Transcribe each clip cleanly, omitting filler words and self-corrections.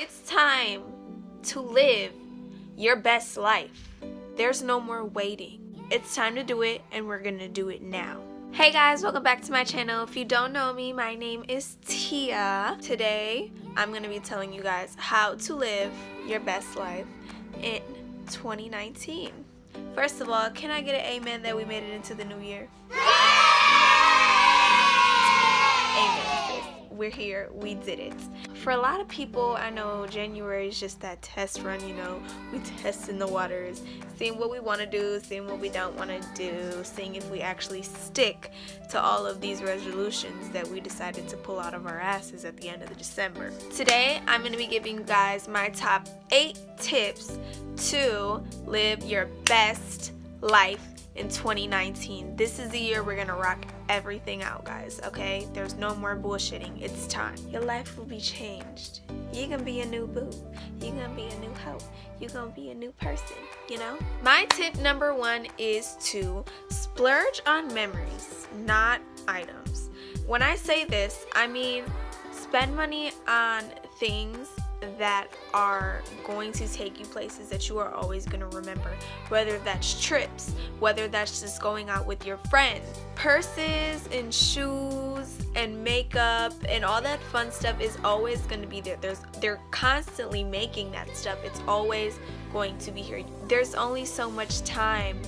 It's time to live your best life. There's no more waiting. It's time to do it, and we're gonna do it now. Hey guys, welcome back to my channel. If you don't know me, my name is Tia. Today, I'm gonna be telling you guys how to live your best life in 2019. First of all, can I get an amen that we made it into the new year? Amen, sis. We're here. We did it. For a lot of people, I know January is just that test run, we testing the waters, seeing what we want to do, seeing what we don't want to do, seeing if we actually stick to all of these resolutions that we decided to pull out of our asses at the end of December. Today, I'm going to be giving you guys my top 8 tips to live your best life in 2019. This is the year we're gonna rock everything out, guys, okay? There's no more bullshitting. It's time. Your life will be changed. You're gonna be a new boo. You're gonna be a new hoe. You're gonna be a new person, My tip number 1 is to splurge on memories, not items. When I say this, I mean spend money on things that are going to take you places that you are always going to remember, whether that's trips, whether that's just going out with your friends. Purses and shoes and makeup and all that fun stuff is always going to be there. They're constantly making that stuff. It's always going to be here. There's only so much time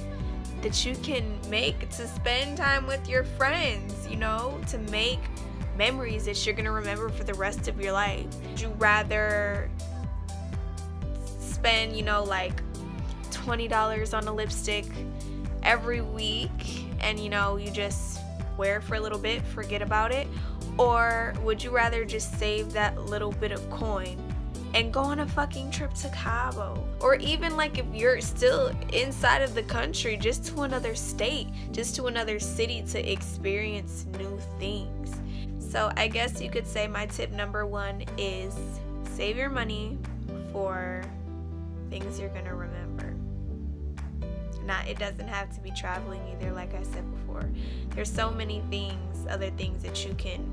that you can make to spend time with your friends, to make memories that you're gonna remember for the rest of your life. Would you rather spend, like $20 on a lipstick every week and you just wear it for a little bit, forget about it? Or would you rather just save that little bit of coin and go on a fucking trip to Cabo? Or even like if you're still inside of the country, just to another state, just to another city to experience new things. So I guess you could say my tip number 1 is save your money for things you're gonna remember. It doesn't have to be traveling either, like I said before. There's so many other things that you can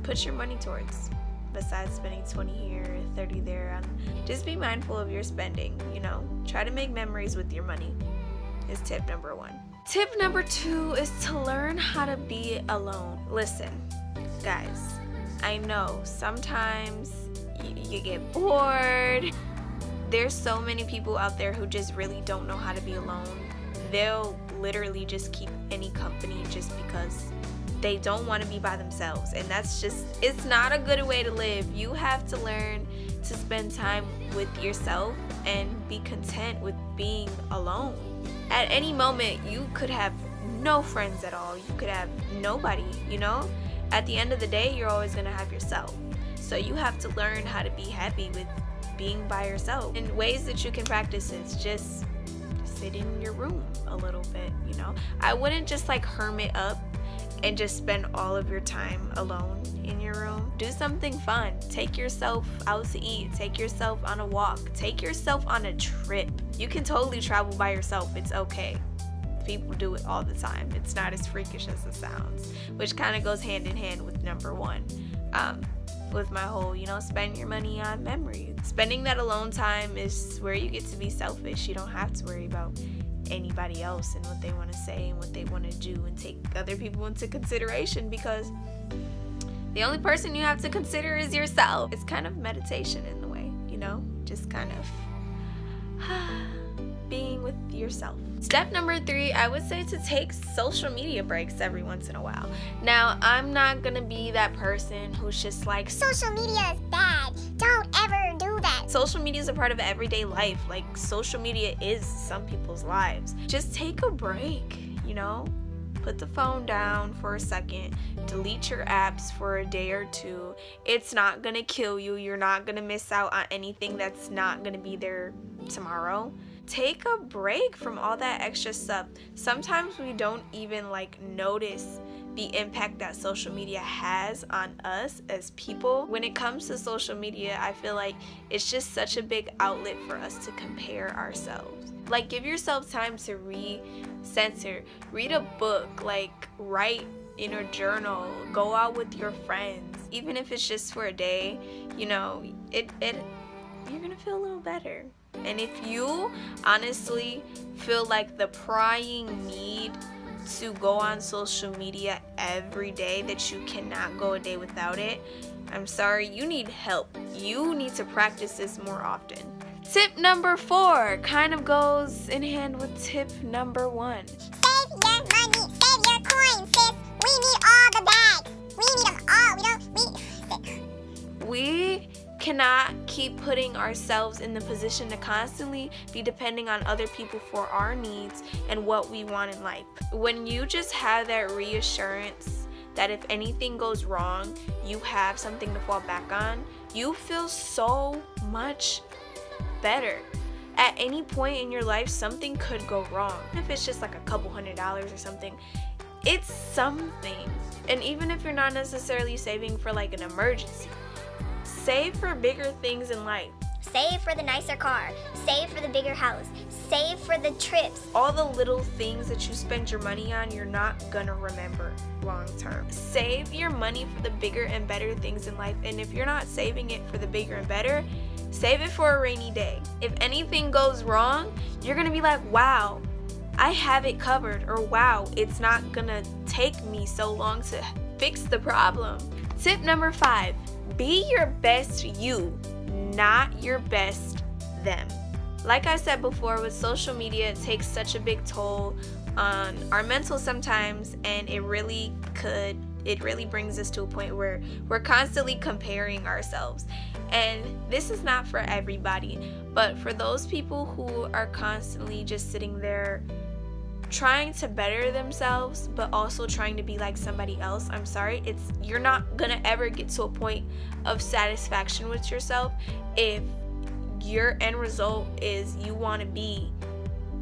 put your money towards besides spending 20 here, 30 there. Just be mindful of your spending, Try to make memories with your money is tip number 1. Tip number 2 is to learn how to be alone. Listen, guys, I know sometimes you get bored. There's so many people out there who just really don't know how to be alone. They'll literally just keep any company just because they don't want to be by themselves. And it's not a good way to live. You have to learn to spend time with yourself and be content with being alone. At any moment, you could have no friends at all. You could have nobody, At the end of the day, you're always going to have yourself. So you have to learn how to be happy with being by yourself. And ways that you can practice is just sit in your room a little bit, I wouldn't just hermit up and just spend all of your time alone in your room. Do something fun. Take yourself out to eat. Take yourself on a walk. Take yourself on a trip. You can totally travel by yourself. It's okay. People do it all the time. It's not as freakish as it sounds, which kind of goes hand in hand with number 1. With my whole, spend your money on memories. Spending that alone time is where you get to be selfish. You don't have to worry about anybody else and what they want to say and what they want to do and take other people into consideration, because the only person you have to consider is yourself. It's kind of meditation in the way, just kind of being with yourself. Step number 3, I would say to take social media breaks every once in a while. Now, I'm not gonna be that person who's just like, social media is bad, don't ever do that. Social media is a part of everyday life. Social media is some people's lives. Just take a break, Put the phone down for a second. Delete your apps for a day or 2. It's not gonna kill you. You're not gonna miss out on anything that's not gonna be there tomorrow. Take a break from all that extra stuff. Sometimes we don't even notice the impact that social media has on us as people. When it comes to social media, I feel like it's just such a big outlet for us to compare ourselves. Give yourself time to recenter, read a book, write in a journal, go out with your friends, even if it's just for a day, it you're gonna feel a little better. And if you honestly feel like the prying need to go on social media every day, that you cannot go a day without it, I'm sorry, you need help. You need to practice this more often. Tip number 4 kind of goes in hand with tip number 1. Save your money, save your coins, sis. We need all the bags. We need them all. We cannot keep putting ourselves in the position to constantly be depending on other people for our needs and what we want in life. When you just have that reassurance that if anything goes wrong, you have something to fall back on, you feel so much better. At any point in your life, something could go wrong. If it's just like a couple $100s or something, it's something. And even if you're not necessarily saving for like an emergency, save for bigger things in life. Save for the nicer car. Save for the bigger house. Save for the trips. All the little things that you spend your money on, you're not gonna remember long term. Save your money for the bigger and better things in life. And if you're not saving it for the bigger and better, save it for a rainy day. If anything goes wrong, you're gonna be like, wow, I have it covered. Or wow, it's not gonna take me so long to fix the problem. Tip number 5. Be your best you, not your best them. Like I said before, with social media, it takes such a big toll on our mental sometimes, and it really brings us to a point where we're constantly comparing ourselves. And this is not for everybody, but for those people who are constantly just sitting there trying to better themselves but also trying to be like somebody else, I'm sorry, you're not gonna ever get to a point of satisfaction with yourself if your end result is you want to be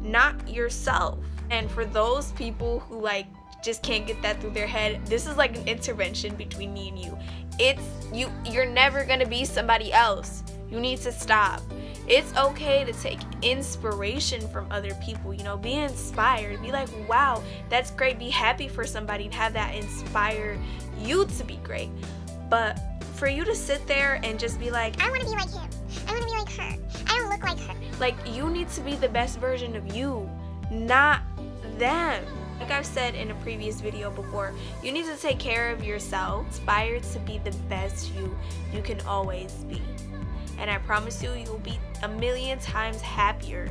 not yourself. And for those people who like just can't get that through their head, this is like an intervention between me and you. You're never gonna be somebody else. You need to stop. It's okay to take inspiration from other people, be inspired. Be like, wow, that's great. Be happy for somebody and have that inspire you to be great. But for you to sit there and just be like, I want to be like him. I want to be like her. I don't look like her. Like, you need to be the best version of you, not them. Like I've said in a previous video before, you need to take care of yourself. Inspire to be the best you can always be. And I promise you'll be a million times happier.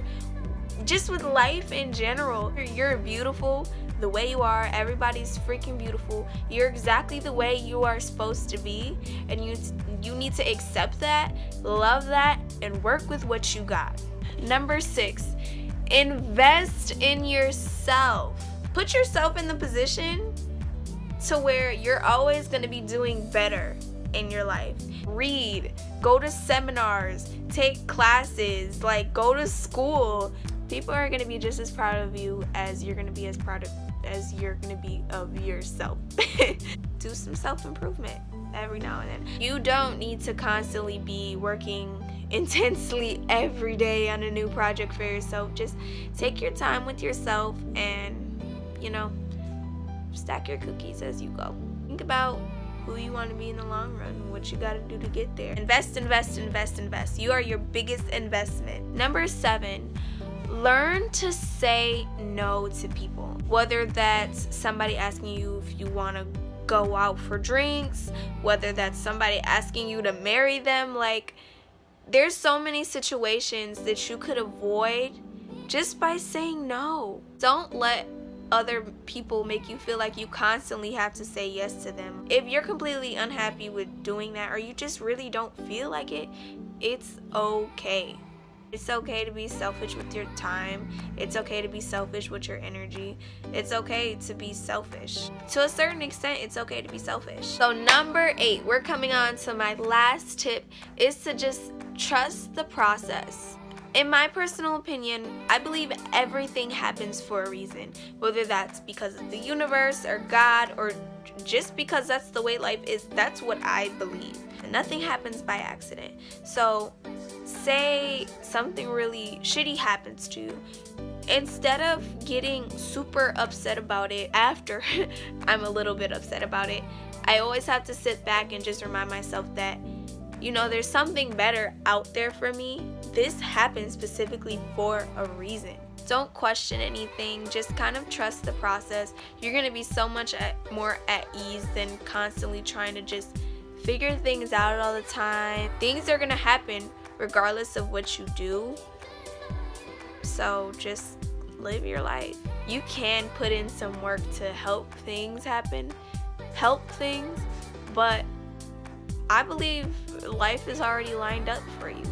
Just with life in general. You're beautiful the way you are. Everybody's freaking beautiful. You're exactly the way you are supposed to be. And you need to accept that, love that, and work with what you got. Number 6, invest in yourself. Put yourself in the position to where you're always going to be doing better in your life. Read, go to seminars, take classes, like go to school. People are going to be just as proud of you as you're going to be of yourself. Do some self-improvement every now and then. You don't need to constantly be working intensely every day on a new project for yourself. Just take your time with yourself and stack your cookies as you go. Think about who you want to be in the long run and what you got to do to get there. Invest, invest, invest, invest. You are your biggest investment. Number 7, learn to say no to people. Whether that's somebody asking you if you want to go out for drinks, whether that's somebody asking you to marry them. Like, there's so many situations that you could avoid just by saying no. Don't let other people make you feel like you constantly have to say yes to them. If you're completely unhappy with doing that, or you just really don't feel like it, it's okay. It's okay to be selfish with your time. It's okay to be selfish with your energy. It's okay to be selfish. To a certain extent, it's okay to be selfish. So number 8, we're coming on to my last tip, is to just trust the process. In my personal opinion, I believe everything happens for a reason. Whether that's because of the universe or God, or just because that's the way life is. That's what I believe. Nothing happens by accident. So say something really shitty happens to you. Instead of getting super upset about it after I'm a little bit upset about it, I always have to sit back and just remind myself that you know, there's something better out there for me. This happened specifically for a reason. Don't question anything, just kind of trust the process. You're gonna be so much more at ease than constantly trying to just figure things out all the time. Things are gonna happen regardless of what you do, so just live your life. You can put in some work to help things happen, but I believe life is already lined up for you.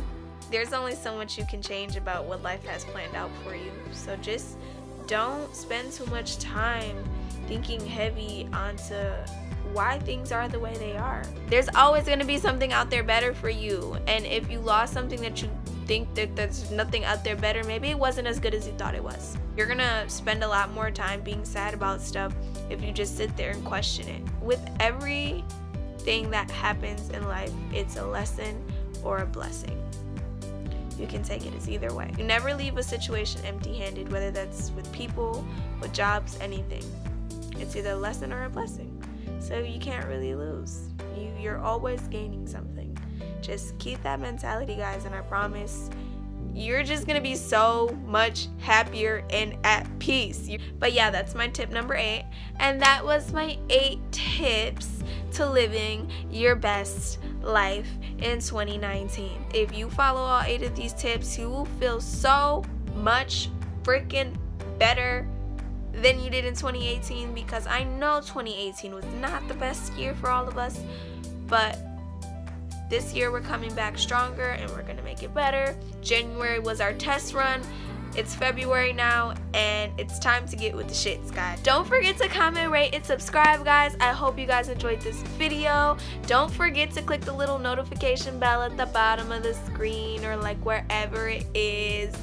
There's only so much you can change about what life has planned out for you. So just don't spend too much time thinking heavy onto why things are the way they are. There's always going to be something out there better for you. And if you lost something that you think that there's nothing out there better, maybe it wasn't as good as you thought it was. You're going to spend a lot more time being sad about stuff if you just sit there and question it. With everything that happens in life, it's a lesson or a blessing. You can take it as either way. You never leave a situation empty-handed, whether that's with people, with jobs, anything. It's either a lesson or a blessing. So you can't really lose. You're always gaining something. Just keep that mentality, guys, and I promise you're just gonna be so much happier and at peace. But yeah, that's my tip number 8. And that was my 8 tips to living your best life in 2019. If you follow all 8 of these tips, you will feel so much freaking better than you did in 2018, because I know 2018 was not the best year for all of us, but this year we're coming back stronger and we're gonna make it better. January was our test run. It's February now, and it's time to get with the shits, guys. Don't forget to comment, rate, and subscribe, guys. I hope you guys enjoyed this video. Don't forget to click the little notification bell at the bottom of the screen, or like wherever it is.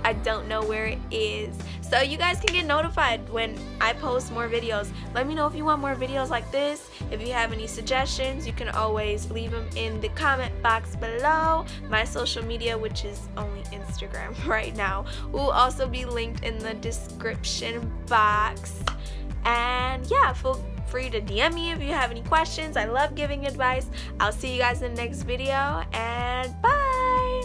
I don't know where it is, so you guys can get notified when I post more videos. Let me know if you want more videos like this. If you have any suggestions, you can always leave them in the comment box below. My social media, which is only Instagram right now, will also be linked in the description box. And yeah, feel free to DM me if you have any questions. I love giving advice. I'll see you guys in the next video, and bye.